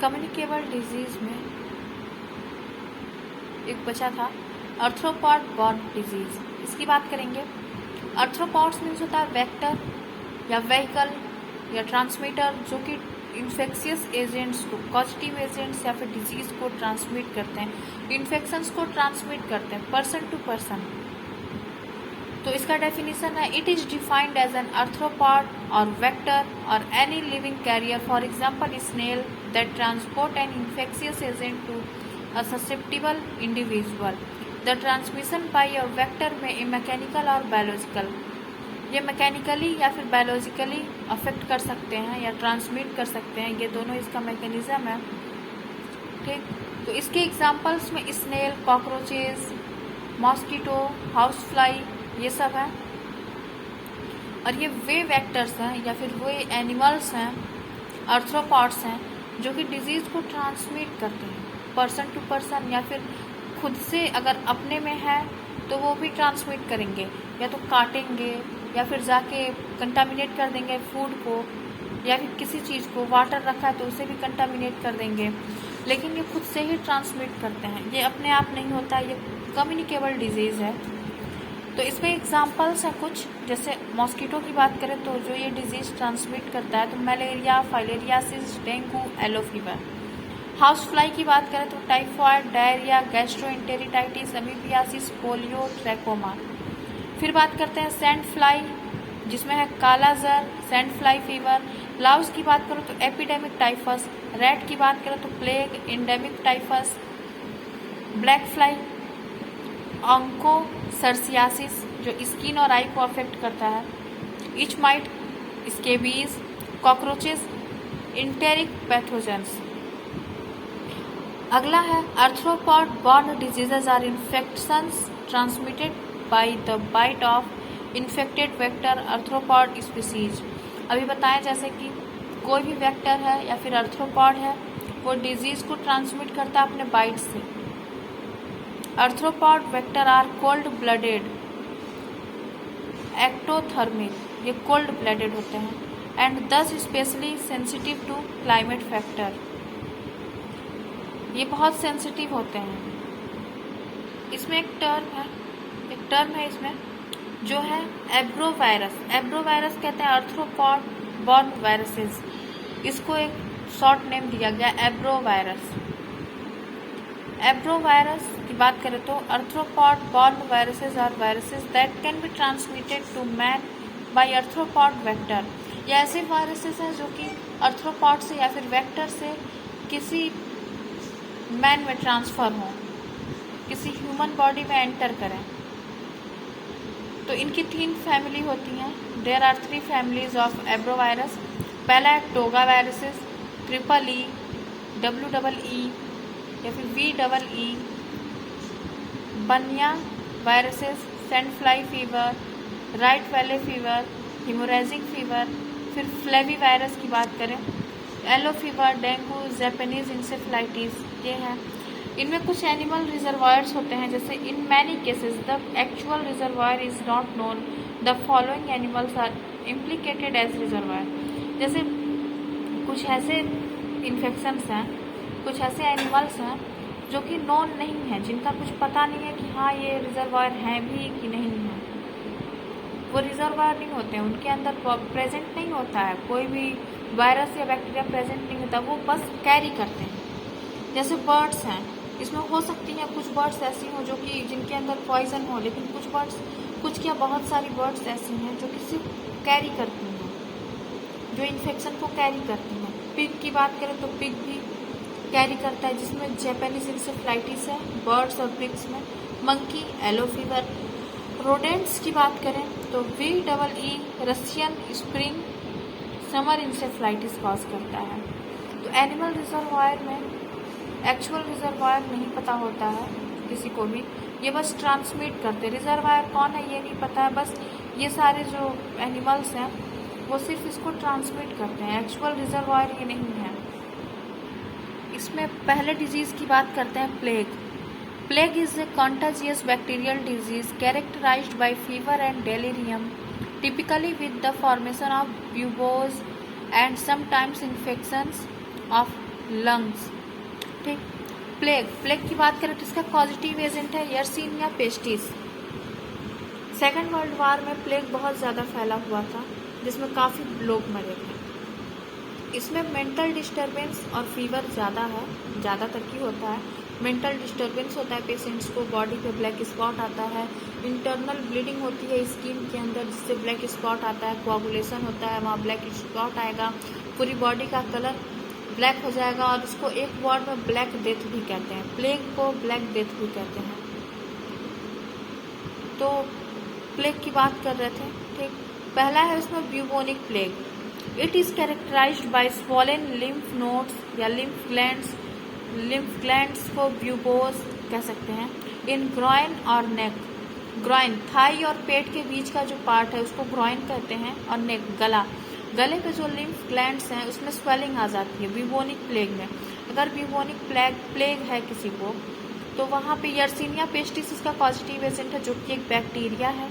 Communicable disease में एक बचा था आर्थ्रोपॉड बॉर्न डिजीज, इसकी बात करेंगे। आर्थ्रोपॉड्स मीन्स होता है वेक्टर या व्हीकल या ट्रांसमीटर जो कि इन्फेक्शियस एजेंट्स को, पॉजिटिव एजेंट्स या फिर डिजीज को ट्रांसमिट करते हैं, इन्फेक्शंस को ट्रांसमिट करते हैं पर्सन टू पर्सन। तो इसका डेफिनेशन है it is defined as an arthropod और वेक्टर और any living carrier, for example snail that transport an infectious agent to a susceptible individual. The transmission by a vector में mechanical और biological, ये mechanically या फिर biologically affect कर सकते हैं या ट्रांसमिट कर सकते हैं, ये दोनों इसका मैकेनिज्म है। ठीक, तो इसके एग्जांपल्स में snail, cockroaches, mosquito, house fly, ये सब हैं। और ये वे वेक्टर्स हैं या फिर वे एनिमल्स हैं, आर्थ्रोपॉड्स हैं, जो कि डिजीज को ट्रांसमिट करते हैं पर्सन टू पर्सन, या फिर खुद से अगर अपने में है तो वो भी ट्रांसमिट करेंगे, या तो काटेंगे या फिर जाके कंटामिनेट कर देंगे फूड को, या फिर किसी चीज़ को, वाटर रखा है तो उसे भी कंटामिनेट कर देंगे, लेकिन ये खुद से ही ट्रांसमिट करते हैं, ये अपने आप नहीं होता, ये कम्युनिकेबल डिजीज़ है। तो इसमें एग्जांपल्स हैं कुछ, जैसे मॉस्किटो की बात करें तो जो ये डिजीज़ ट्रांसमिट करता है तो malaria, filariasis, dengue, yellow fever. House fly की बात करें तो typhoid, diarrhoea, gastroenteritis, amoebiasis, polio, trachoma. फिर बात करते हैं सैंड फ्लाई, जिसमें है काला जर, सैंड फ्लाई फीवर। लाउस की बात करो तो एपिडेमिक टाइफस। रैट की बात करें तो plague, endemic typhus. Black fly, onchocerciasis, जो स्किन और आई को अफेक्ट करता है। Itch mite, scabies. Cockroaches, enteric pathogens. अगला है arthropod borne diseases or infections transmitted by the bite of infected vector arthropod species. अभी बताएं जैसे कि कोई भी वेक्टर है या फिर आर्थ्रोपॉड है, वो डिजीज को ट्रांसमिट करता है अपने बाइट से। Arthropod vector are cold blooded, ectothermic, ये कोल्ड ब्लडेड होते हैं, and thus specially sensitive to climate factor, ये बहुत सेंसिटिव होते हैं। इसमें एक टर्म है इसमें जो है एब्रोवायरस। एब्रोवायरस कहते हैं आर्थ्रोपॉड बॉर्न वायरसेस, इसको एक शॉर्ट नेम दिया गया एब्रोवायरस। एब्रोवायरस की बात करें तो arthropod borne viruses are viruses that can be transmitted to man by arthropod vector. ये ऐसे वायरसेस हैं जो कि आर्थ्रोपॉड से या फिर वेक्टर से किसी मैन में ट्रांसफर हों, किसी ह्यूमन बॉडी में एंटर करें। तो इनकी 3 फैमिली होती हैं। There are 3 families of arbovirus. पहला है togaviruses, triple E, WEE या फिर VEE, bunyaviruses, sand fly fever, Rift Valley fever, haemorrhagic fever. फिर फ्लेवी वायरस की बात करें, yellow fever, dengue, Japanese encephalitis, ये हैं। इनमें कुछ एनिमल रिजर्वायर्स होते हैं, जैसे in many cases the actual reservoir is not known, the following animals are implicated as reservoir. जैसे कुछ ऐसे इन्फेक्शंस हैं, कुछ ऐसे एनिमल्स हैं जो कि नोन नहीं हैं, जिनका कुछ पता नहीं है कि हाँ ये रिजर्वायर हैं भी कि नहीं है, वो रिजर्वायर नहीं होते हैं, उनके अंदर प्रेजेंट नहीं होता है, कोई भी वायरस या बैक्टीरिया प्रेजेंट नहीं होता, वो बस कैरी करते हैं। जैसे बर्ड्स हैं, इसमें हो सकती हैं कुछ बर्ड्स ऐसी हों जो कि जिनके अंदर पॉइजन हो, लेकिन कुछ क्या बहुत सारी बर्ड्स ऐसी हैं जो कि सिर्फ कैरी करती हैं, जो इन्फेक्शन को कैरी करती हैं। पिग की बात करें तो पिग भी कैरी करता है, जिसमें जापानीज इंसेफ्लाइटिस है बर्ड्स और पिग्स में। Monkey, yellow fever. रोडेंट्स की बात करें तो VEE, Russian spring summer encephalitis cause करता है। तो एनिमल रिजर्वायर में एक्चुअल रिजर्वायर नहीं पता होता है किसी को भी, ये बस ट्रांसमिट करते। रिजर्वायर कौन है ये नहीं पता है, बस ये सारे जो एनिमल्स हैं वो सिर्फ इसको ट्रांसमिट करते हैं, एक्चुअल रिजर्वायर ये नहीं है। इसमें पहले डिजीज़ की बात करते हैं plague. Plague is a contagious bacterial disease characterized by fever and delirium, typically with the formation of buboes and sometimes infections of lungs. ठीक। प्लेग की बात करें तो इसका पॉजिटिव एजेंट है Yersinia pestis. Second World War में plague बहुत ज़्यादा फैला हुआ था, जिसमें काफ़ी लोग मरे थे। इसमें मेंटल डिस्टर्बेंस और फीवर ज़्यादातर की होता है। मेंटल डिस्टर्बेंस होता है पेशेंट्स को, बॉडी पे ब्लैक स्पॉट आता है, इंटरनल ब्लीडिंग होती है स्किन के अंदर जिससे ब्लैक स्पॉट आता है, कोआगुलेशन होता है, वहाँ ब्लैक स्पॉट आएगा, पूरी बॉडी का कलर ब्लैक हो जाएगा और उसको एक वर्ड में ब्लैक डेथ भी कहते हैं। प्लेग को ब्लैक डेथ भी कहते हैं। तो प्लेग की बात कर रहे थे। ठीक। पहला है उसमें bubonic plague. It is characterised by swollen lymph nodes या लिम्फ ग्लैंड्स को ब्यूबोस कह सकते हैं इन ग्रॉइन और नेक। ग्रॉइन थाई और पेट के बीच का जो पार्ट है उसको ग्रॉइन कहते हैं, और नेक गले पे जो लिम्फ ग्लैंड्स हैं उसमें स्वेलिंग आ जाती है ब्यूबोनिक प्लेग में। अगर ब्यूबोनिक प्लेग है किसी को तो वहाँ पे यर्सीनिया पेस्टिस इसका पॉजिटिव एजेंट है, जो कि एक बैक्टीरिया है,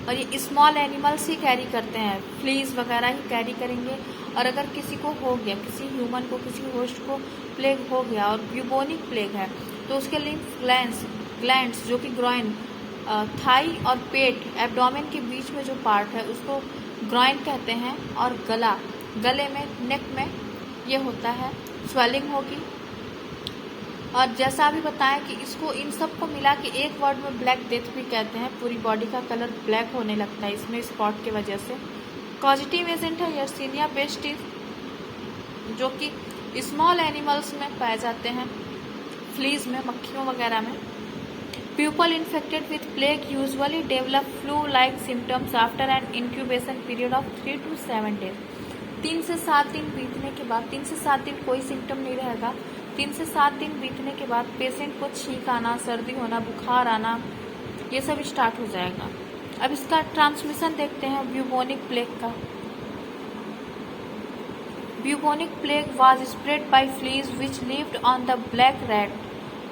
और ये स्मॉल एनिमल्स ही कैरी करते हैं, फ्लीज वगैरह ही कैरी करेंगे। और अगर किसी को हो गया, किसी ह्यूमन को, किसी होस्ट को प्लेग हो गया और ब्यूबोनिक प्लेग है, तो उसके लिम्फ ग्लैंड्स जो कि ग्रॉइन, थाई और पेट, एब्डोमेन के बीच में जो पार्ट है उसको ग्रॉइन कहते हैं, और गले में, नेक में ये होता है, स्वेलिंग होगी। और जैसा अभी बताएं कि इसको, इन सब को मिला के एक वर्ड में ब्लैक डेथ भी कहते हैं। पूरी बॉडी का कलर ब्लैक होने लगता है इसमें स्पॉट की वजह से। पॉजिटिव एजेंट है यर्सीनिया पेस्टिस, जो कि स्मॉल एनिमल्स में पाए जाते हैं, फ्लीज में, मक्खियों वगैरह में। People infected with plague usually develop flu like symptoms after an incubation period of 3 to 7 days। 3 से 7 दिन बीतने के बाद, 3 से 7 दिन कोई सिम्टम नहीं रहेगा, 3 से 7 दिन बीतने के बाद पेशेंट को छींक आना, सर्दी होना, बुखार आना, ये सब स्टार्ट हो जाएगा। अब इसका ट्रांसमिशन देखते हैं ब्यूबोनिक प्लेग का। Bubonic plague was spread by fleas which lived on the black rat.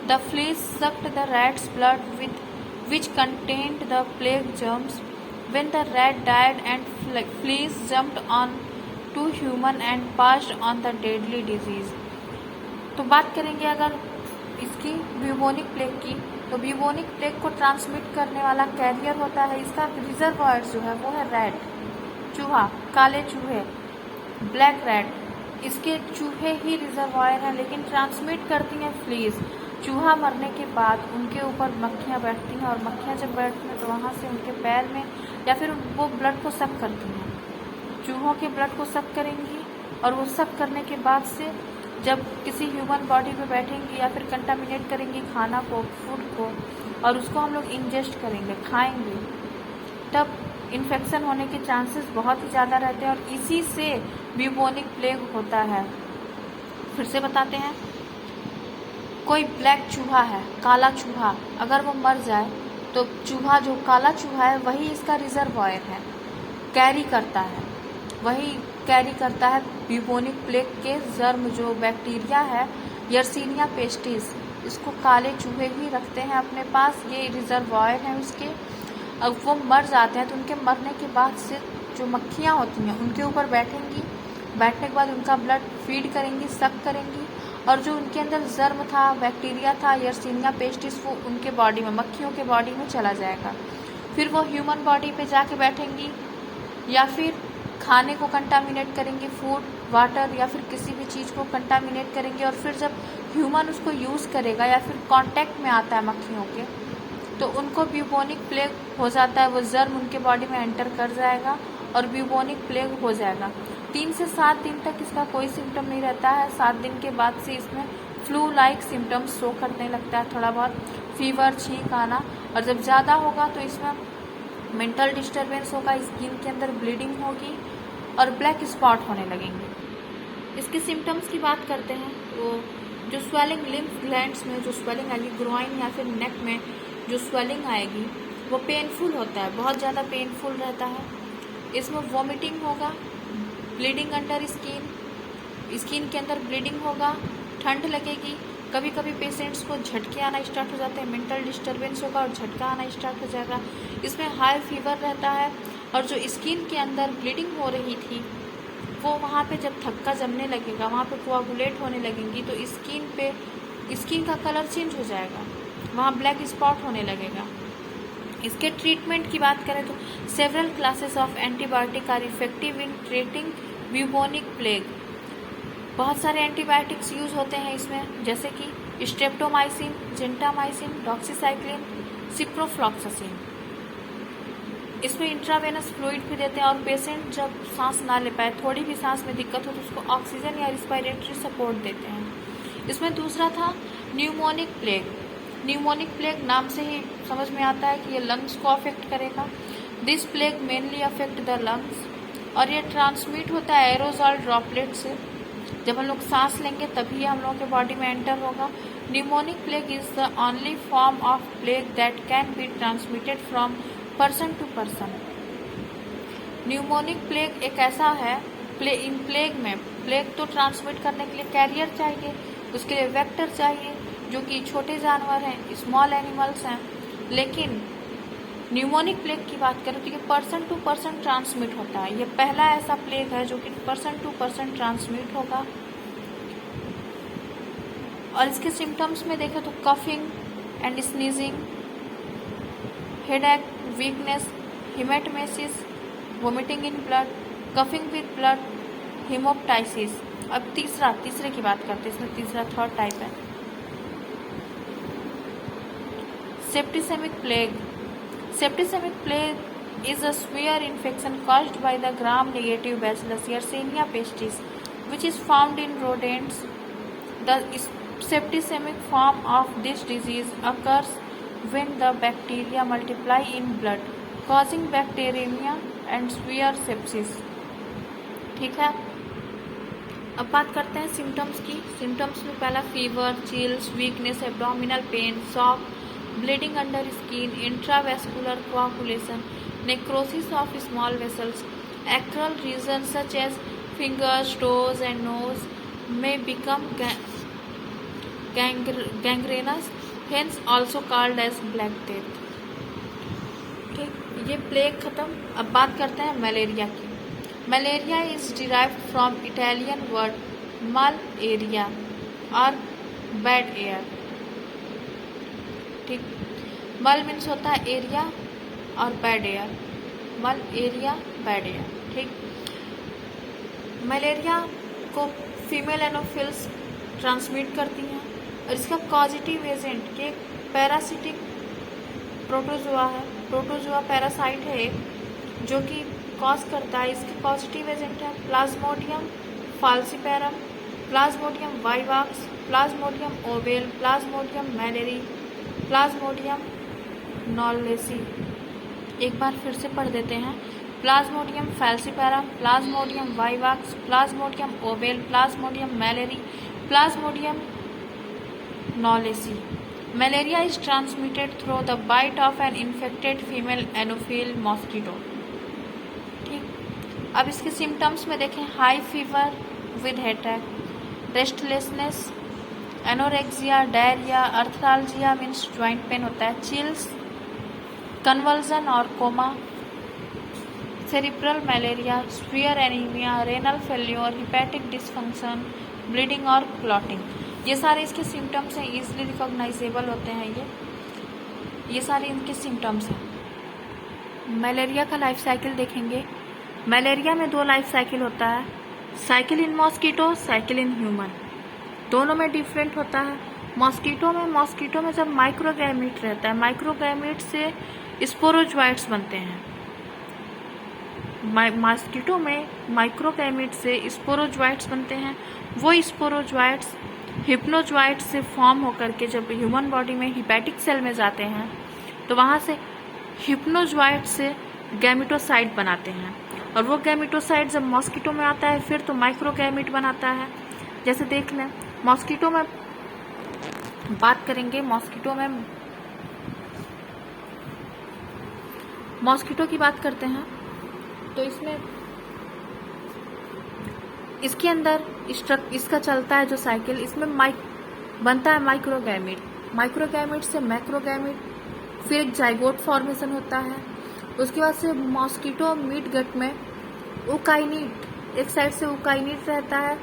The fleas sucked the rat's blood which contained the plague germs. When the rat died and fleas jumped on to human and passed on the deadly disease। तो बात करेंगे अगर इसकी bubonic plague की, तो bubonic plague को transmit करने वाला कैरियर होता है, इसका रिजर्वॉयर जो है वो है रैट, चूहा, काले चूहे, ब्लैक रैट। इसके चूहे ही रिजर्वॉयर हैं, लेकिन ट्रांसमिट करती हैं फ्लीज। चूहा मरने के बाद उनके ऊपर मक्खियाँ बैठती हैं, और मक्खियाँ जब बैठती हैं तो वहाँ से उनके पैर में, या फिर वो ब्लड को सक करती हैं, चूहों के ब्लड को सक करेंगी, और वो सक करने के बाद से जब किसी ह्यूमन बॉडी पे बैठेंगी या फिर कंटामिनेट करेंगी खाना को, फूड को, और उसको हम लोग इंजेस्ट करेंगे, खाएंगे, तब इन्फेक्शन होने के चांसेस बहुत ही ज़्यादा रहते हैं, और इसी से ब्यूबोनिक प्लेग होता है। फिर से बताते हैं, कोई ब्लैक चूहा है, काला चूहा, अगर वो मर जाए तो चूहा, जो काला चूहा है, वही इसका रिजर्वॉयर है, कैरी करता है, वही कैरी करता है ब्यूबोनिक प्लेग के जर्म, जो बैक्टीरिया है यर्सीनिया पेस्टिस, इसको काले चूहे ही रखते हैं अपने पास, ये रिजर्वॉयर हैं उसके। अब वो मर जाते हैं तो उनके मरने के बाद से जो मक्खियाँ होती हैं उनके ऊपर बैठेंगी, बैठने के बाद उनका ब्लड फीड करेंगी, सक करेंगी, और जो उनके अंदर जर्म था, बैक्टीरिया था यर्सीनिया पेस्टिस, वो उनके बॉडी में, मक्खियों के बॉडी में चला जाएगा। फिर वो ह्यूमन बॉडी पे जाके बैठेंगी, या फिर खाने को कंटामिनेट करेंगे, फूड, वाटर, या फिर किसी भी चीज़ को कंटामिनेट करेंगे, और फिर जब ह्यूमन उसको यूज़ करेगा या फिर कांटेक्ट में आता है मक्खियों के, तो उनको ब्यूबोनिक प्लेग हो जाता है, वो जर्म उनके बॉडी में एंटर कर जाएगा और ब्यूबोनिक प्लेग हो जाएगा। 3 से 7 दिन तक इसका कोई सिम्टम नहीं रहता है। 7 दिन के बाद से इसमें फ्लू लाइक सिम्टम्स शो करने लगता है, थोड़ा बहुत फीवर, छींक आना, और जब ज़्यादा होगा तो इसमें मेंटल डिस्टर्बेंस होगा, स्किन के अंदर ब्लीडिंग होगी और ब्लैक स्पॉट होने लगेंगे। इसके सिम्टम्स की बात करते हैं तो जो स्वेलिंग लिम्फ ग्लैंड्स में जो स्वेलिंग आएगी, ग्रोइन या फिर नेक में जो स्वेलिंग आएगी, वो पेनफुल होता है, बहुत ज़्यादा पेनफुल रहता है। इसमें वॉमिटिंग होगा, ब्लीडिंग अंडर स्किन के अंदर ब्लीडिंग होगा, ठंड लगेगी, कभी कभी पेशेंट्स को झटके आना स्टार्ट हो जाते हैं, मेंटल डिस्टर्बेंस होगा और झटका आना स्टार्ट हो जाएगा। इसमें हाई फीवर रहता है, और जो स्किन के अंदर ब्लीडिंग हो रही थी, वो वहाँ पे जब थक्का जमने लगेगा, वहाँ पे कोआगुलेट होने लगेंगी, तो स्किन का कलर चेंज हो जाएगा, वहाँ ब्लैक स्पॉट होने लगेगा। इसके ट्रीटमेंट की बात करें तो several classes of antibiotic are effective in treating bubonic plague. बहुत सारे एंटीबायोटिक्स यूज होते हैं इसमें, जैसे कि स्ट्रेप्टोमाइसिन, जेंटामाइसिन, डॉक्सीसाइक्लिन, सिप्रोफ्लॉक्सासिन। इसमें इंट्रावेनस फ्लूइड भी देते हैं, और पेशेंट जब सांस ना ले पाए, थोड़ी भी सांस में दिक्कत हो, तो उसको ऑक्सीजन या रिस्पायरेटरी सपोर्ट देते हैं। इसमें दूसरा था न्यूमोनिक प्लेग। न्यूमोनिक प्लेग नाम से ही समझ में आता है कि ये लंग्स को अफेक्ट करेगा। This plague mainly affect the lungs, और ये ट्रांसमिट होता है एरोजॉल ड्रॉपलेट से। जब हम लोग सांस लेंगे तभी हम लोगों के बॉडी में एंटर होगा। Pneumonic plague is the only form of plague that can be transmitted from person to person. Pneumonic plague एक ऐसा है, इन प्लेग में प्लेग तो ट्रांसमिट करने के लिए कैरियर चाहिए, उसके लिए वेक्टर चाहिए, जो कि छोटे जानवर हैं, स्मॉल एनिमल्स हैं। लेकिन न्यूमोनिक प्लेग की बात करें तो ये पर्सन टू पर्सन ट्रांसमिट होता है। ये पहला ऐसा प्लेग है जो कि पर्सन टू पर्सन ट्रांसमिट होगा। और इसके सिम्टम्स में देखें तो coughing and sneezing, headache, weakness, haematemesis, vomiting in blood, coughing with blood, haemoptysis. अब तीसरे की बात करते हैं, इसमें तीसरा थर्ड टाइप है septicaemic plague. Septicaemic plague is a severe infection caused by the gram-negative Bacillus Yersinia pestis, which is found in rodents. The septicemic form of this disease occurs when the bacteria multiply in blood, causing bacteremia and severe sepsis. ठीक है, अब बात करते हैं symptoms की। Symptoms में पहला fever, chills, weakness, abdominal pain, shock, bleeding under skin, intravascular coagulation, necrosis of small vessels. Acral regions such as fingers, toes and nose may become gangrenous, hence also called as black death. ठीक, ये plague खत्म। अब बात करते हैं malaria की। Malaria is derived from Italian word mal aria और bad air. ठीक, मल मीन्स होता है एरिया और bad air, mal aria bad air. ठीक, मलेरिया को फीमेल एनोफिल्स ट्रांसमिट करती हैं, और इसका पॉजिटिव एजेंट के पैरासिटिक प्रोटोजोआ है। प्रोटोजोआ पैरासाइट है एक, जो कि कॉज करता है। इसके पॉजिटिव एजेंट है plasmodium falciparum, plasmodium vivax, plasmodium ovale, plasmodium malariae, plasmodium knowlesi. एक बार फिर से पढ़ देते हैं। Plasmodium falciparum, plasmodium vivax, plasmodium ovale, plasmodium malariae, plasmodium knowlesi. Malaria is transmitted through the bite of an infected female anopheles mosquito. ठीक, अब इसके सिम्टम्स में देखें, high fever with headache, restlessness, anorexia, diarrhoea, arthralgia means joint pain होता है, chills, convulsion और coma, cerebral malaria, severe anaemia, renal failure, hepatic dysfunction, bleeding और clotting. ये सारे इसके सिम्टम्स हैं, ईजिली रिकॉग्नाइजेबल होते हैं। ये सारे इनके सिम्टम्स हैं। मलेरिया का लाइफ साइकिल देखेंगे। मलेरिया में 2 लाइफ साइकिल होता है, cycle in mosquito, cycle in human. दोनों में डिफरेंट होता है। मॉस्किटो में जब माइक्रोगैमीट रहता है, माइक्रोगैमीट से स्पोरोजोइट्स बनते हैं। मॉस्किटो में माइक्रोगैमीट से स्पोरोजोइट्स बनते हैं। वो स्पोरोजोइट्स हिप्नोजोइट्स से फॉर्म होकर के जब ह्यूमन बॉडी में हिपैटिक सेल में जाते हैं, तो वहाँ से हिप्नोजोइट से गैमिटोसाइट बनाते हैं, और वो गैमिटोसाइट जब मॉस्किटो में आता है फिर तो माइक्रोगैमिट बनाता है। जैसे देख लें, मॉस्किटो में बात करेंगे, मॉस्किटो की बात करते हैं, तो इसमें इसके अंदर इसका चलता है जो साइकिल, इसमें बनता है माइक्रोगैमिट से मैक्रोगैमिट, फिर एक जाइगोट फॉर्मेशन होता है। उसके बाद से मॉस्किटो मीट गट में ओकाइनिट एक साइड से उकाइनिट रहता है,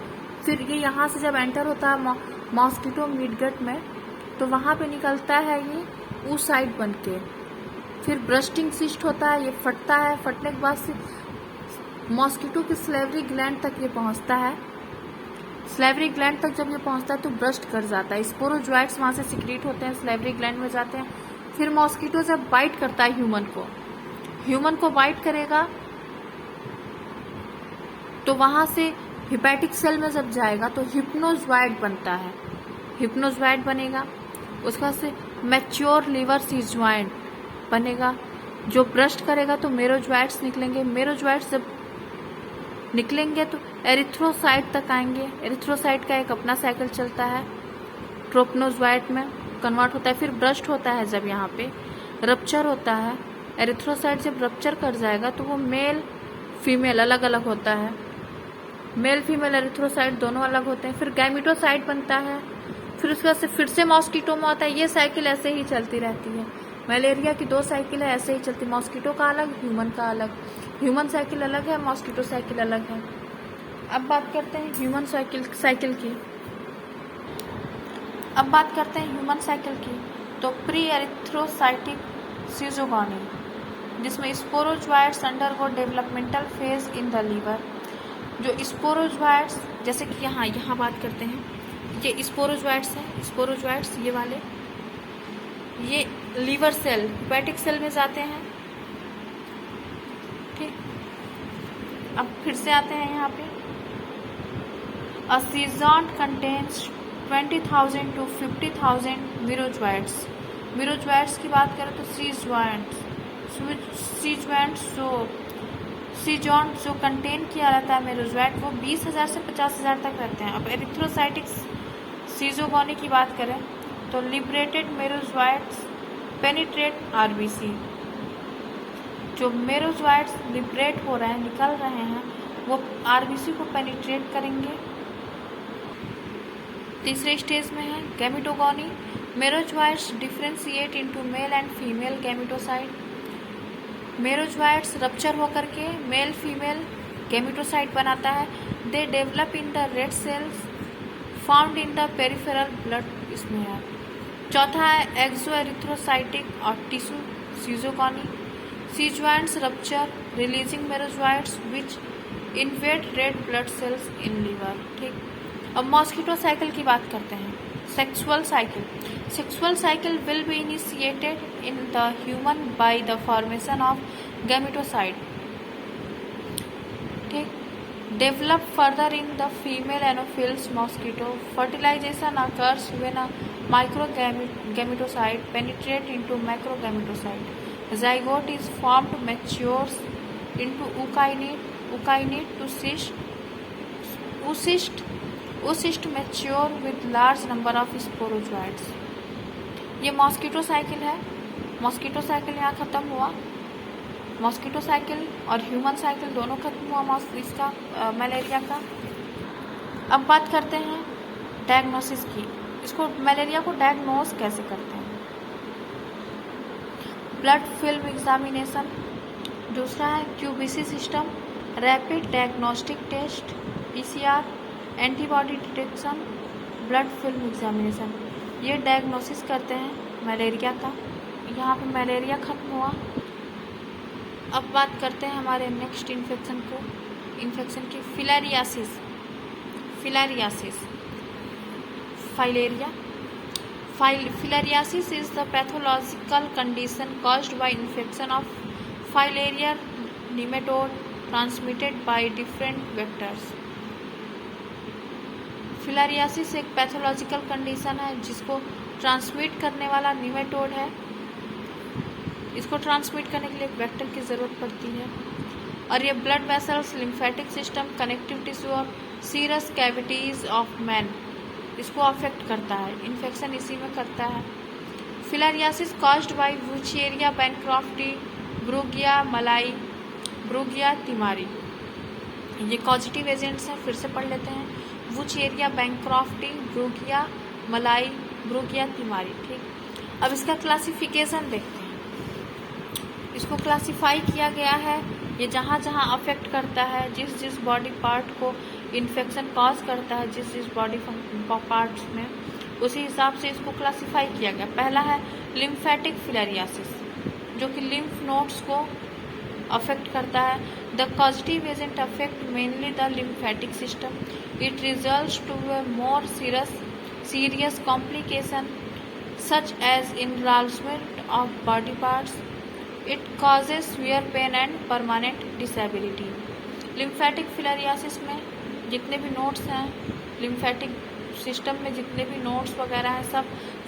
फिर ये यहाँ से जब एंटर होता है मॉस्किटो मिडगट में, तो वहाँ पे निकलता है ये oocyte बन के, फिर ब्रस्टिंग सिस्ट होता है, ये फटता है, फटने के बाद से मॉस्किटो के स्लेवरी ग्लैंड तक ये पहुँचता है। स्लेवरी ग्लैंड तक जब ये पहुँचता है तो ब्रस्ट कर जाता है, स्पोरोजोइट्स वहाँ से सिक्रीट होते हैं, स्लेवरी ग्लैंड में जाते हैं। फिर मॉस्किटो जब बाइट करता है ह्यूमन को बाइट करेगा तो वहाँ से हिपैटिक सेल में जब जाएगा तो हिप्नोजॉइड बनता है, हिप्नोजॉइड बनेगा। उसके बाद से मैच्योर लिवर सीजॉइड बनेगा, जो ब्रस्ट करेगा तो मेरोजॉइड्स निकलेंगे। मेरोजॉइड्स जब निकलेंगे तो एरिथ्रोसाइट तक आएंगे। एरिथ्रोसाइट का एक अपना साइकिल चलता है, ट्रोपनोजॉइड में कन्वर्ट होता है। फिर ब्रस्ट होता है, जब यहाँ पे रप्चर होता है, एरिथ्रोसाइट जब रप्चर कर जाएगा तो वो मेल फीमेल अलग अलग होता है, मेल फीमेल एरिथ्रोसाइट दोनों अलग होते हैं। फिर गैमिटोसाइट बनता है, फिर उसके बाद से फिर से मॉस्किटो में आता है। ये साइकिल ऐसे ही चलती रहती है। मलेरिया की 2 साइकिल है, ऐसे ही चलती, मॉस्किटो का अलग, ह्यूमन का अलग। ह्यूमन साइकिल अलग है, मॉस्किटो साइकिल अलग है। अब बात करते हैं ह्यूमन साइकिल की। अब बात करते हैं ह्यूमन साइकिल की। तो प्री एरिथ्रोसाइटिक सीजोगोनी, जिसमें sporozoites undergo developmental phase in the liver. जो स्पोरोजोइट्स, जैसे कि यहाँ बात करते हैं, ये स्पोरोजोइट्स हैं, स्पोरोजोइट्स ये वाले, ये लीवर सेल हिपैटिक सेल में जाते हैं। ठीक, अब फिर से आते हैं यहाँ पे। अ सीजॉन्ट कंटेन्स 20,000 to 50,000 मीरोजॉइट्स। मीरोजॉइट्स की बात करें तो सीजॉन्ट जो कंटेन किया रहता है मेरोजॉइट, वो 20,000 से 50,000 तक रहते हैं। अब एरिथ्रोसाइटिक सीजोगोनी की बात करें तो लिबरेटेड मेरोजॉइट्स पेनिट्रेट आरबीसी। जो मेरोजॉइट्स लिबरेट हो रहे हैं, निकल रहे हैं, वो आरबीसी को पेनिट्रेट करेंगे। तीसरे स्टेज में है gametogony. Merozoites differentiate into male and female gametocyte. Merozoites rupture होकर के मेल फीमेल गैमिटोसाइट बनाता है। They develop in the red cells found in the peripheral blood, इसमें है। चौथा है एक्सो एरिथ्रोसाइटिक और tissue schizogony. Schizonts rupture releasing merozoites which invade red blood cells in liver. ठीक, अब मॉस्किटो साइकिल की बात करते हैं। Sexual cycle will be initiated in the human by the formation of gametocyte. ठीक, develop further in the female anopheles mosquito. Fertilisation occurs when a micro gametocyte penetrate into macro gametocyte. zygote is formed, matures into oocyte to oocyst mature with large number of sporozoites। ये mosquito cycle है। Mosquito cycle यहाँ खत्म हुआ। Mosquito cycle और human cycle दोनों खत्म हुआ इसका मलेरिया का। अब बात करते हैं डायग्नोसिस की। इसको मलेरिया को डायग्नोस कैसे करते हैं? Blood film examination. दूसरा है QBC system, rapid diagnostic test, PCR, antibody detection, blood film examination. ये डायग्नोसिस करते हैं मलेरिया का। यहाँ पे मलेरिया खत्म हुआ। अब बात करते हैं हमारे नेक्स्ट इन्फेक्शन की। Filariasis is the pathological condition caused by infection of filaria nematode transmitted by different vectors। Filariasis एक पैथोलॉजिकल कंडीशन है जिसको ट्रांसमिट करने वाला निमेटोड है। इसको ट्रांसमिट करने के लिए एक वेक्टर की ज़रूरत पड़ती है। और ये blood vessels, lymphatic system, connective tissue और सीरस कैविटीज़ ऑफ मैन इसको अफेक्ट करता है। इन्फेक्शन इसी में करता है। Filariasis caused by Wuchereria bancrofti, ब्रूगिया मलाई, ब्रूगिया तिमारी। ये कॉजिटिव एजेंट्स हैं, फिर से पढ़ लेते हैं। वुचेरिया बैनक्रॉफ्टी, ब्रूगिया मलाई, ब्रूगिया तिमारी। ठीक, अब इसका क्लासिफिकेशन देखते हैं। इसको क्लासिफाई किया गया है ये जहाँ जहाँ अफेक्ट करता है, जिस जिस बॉडी पार्ट को इन्फेक्शन कॉज करता है, जिस जिस बॉडी पार्ट्स में, उसी हिसाब से इसको क्लासिफाई किया गया। पहला है लिम्फेटिक फिलेरियासिस, जो कि लिम्फ नोड्स को अफेक्ट करता है। The causative agent affect mainly the lymphatic system. It results to a more serious complication such as enlargement of body parts. It causes severe pain and permanent disability. Lymphatic filariasis में जितने भी nodes हैं, lymphatic system में जितने भी nodes वगैरह हैं,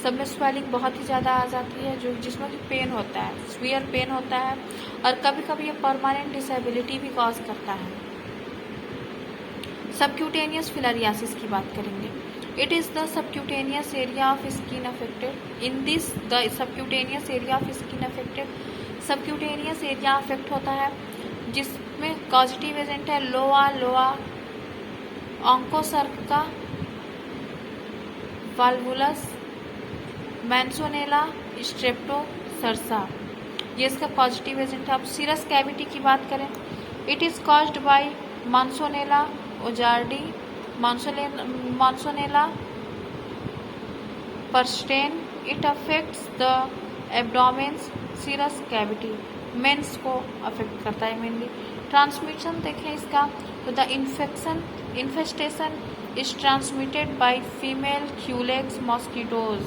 सब में स्वेलिंग बहुत ही ज़्यादा आ जाती है, जो जिसमें कि पेन होता है, सीवियर पेन होता है, और कभी कभी ये परमानेंट डिसेबिलिटी भी कॉज करता है। सबक्यूटेनियस फिलेरियासिस की बात करेंगे। It is the subcutaneous area of skin affected. In this, the subcutaneous area of skin affected, subcutaneous area affect होता है, जिसमें कॉजेटिव एजेंट है लोआ ऑन्कोसर्का, वाल्वुलस, मैंसोनेला, स्ट्रेप्टोसर्सा, ये इसका पॉजिटिव एजेंट है। अब सीरस कैविटी की बात करें, it is caused by mansonella ozzardi, Monsonella perstans. It affects the abdomen's serous cavity. Mens को अफेक्ट करता है मेनली। ट्रांसमिशन देखें इसका, तो the infestation is transmitted by female culex mosquitoes.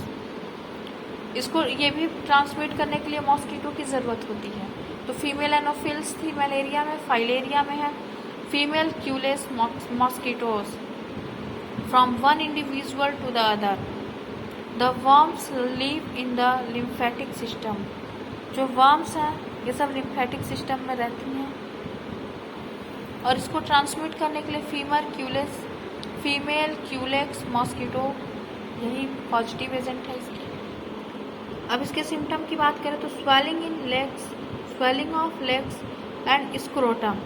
इसको ये भी ट्रांसमिट करने के लिए मॉस्किटो की ज़रूरत होती है। तो फीमेल एनोफिल्स थी मलेरिया में, फाइलेरिया में है female culex mosquitoes from one individual to the other. The worms live in the lymphatic system. जो worms हैं ये सब lymphatic system में रहती हैं, और इसको ट्रांसमिट करने के लिए फीमेल क्यूलेक्स मॉस्किटो यही पॉजिटिव एजेंट है इसकी। अब इसके सिम्टम की बात करें तो swelling of legs and scrotum.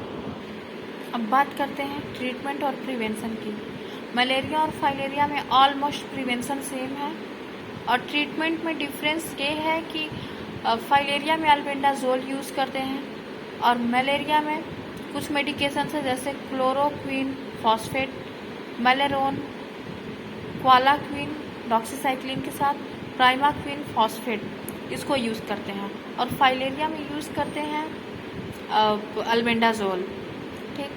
अब बात करते हैं ट्रीटमेंट और प्रिवेंशन की। मलेरिया और फाइलेरिया में ऑलमोस्ट प्रिवेंशन सेम है, और ट्रीटमेंट में डिफरेंस ये है कि फाइलेरिया में अल्बेंडाजोल यूज़ करते हैं, और मलेरिया में कुछ मेडिकेशन है जैसे क्लोरोक्विन फॉस्फेट, मेलेरोन, क्वालाक्विन डॉक्सीसाइक्लिन के साथ प्राइमाक्विन फॉस्फेट, इसको यूज़ करते हैं, और फाइलेरिया में यूज़ करते हैं अल्बेंडाजोल। ठीक,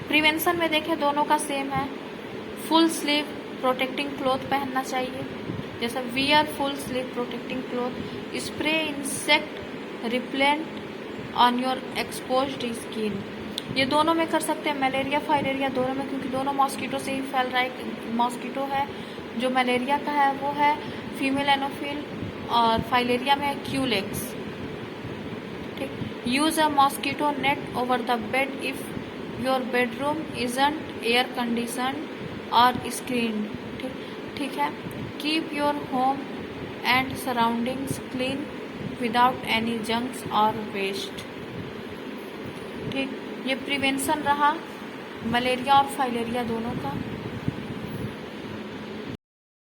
प्रिवेंशन में देखें दोनों का सेम है। फुल स्लीव प्रोटेक्टिंग क्लॉथ पहनना चाहिए, जैसे wear full sleeve protecting cloth, spray insect repellent on your exposed skin. ये दोनों में कर सकते हैं, मलेरिया फाइलेरिया दोनों में, क्योंकि दोनों मॉस्किटो से ही फैल रहा है। मॉस्किटो है जो मलेरिया का है वो है फीमेल एनोफिल, और फाइलेरिया में है क्यूलेक्स। ठीक, use a mosquito net over the bed if your bedroom isn't air condition और स्क्रीन। ठीक है। Keep your home and surroundings clean without any junks और वेस्ट। ठीक, ये प्रिवेंशन रहा मलेरिया और फाइलेरिया दोनों का।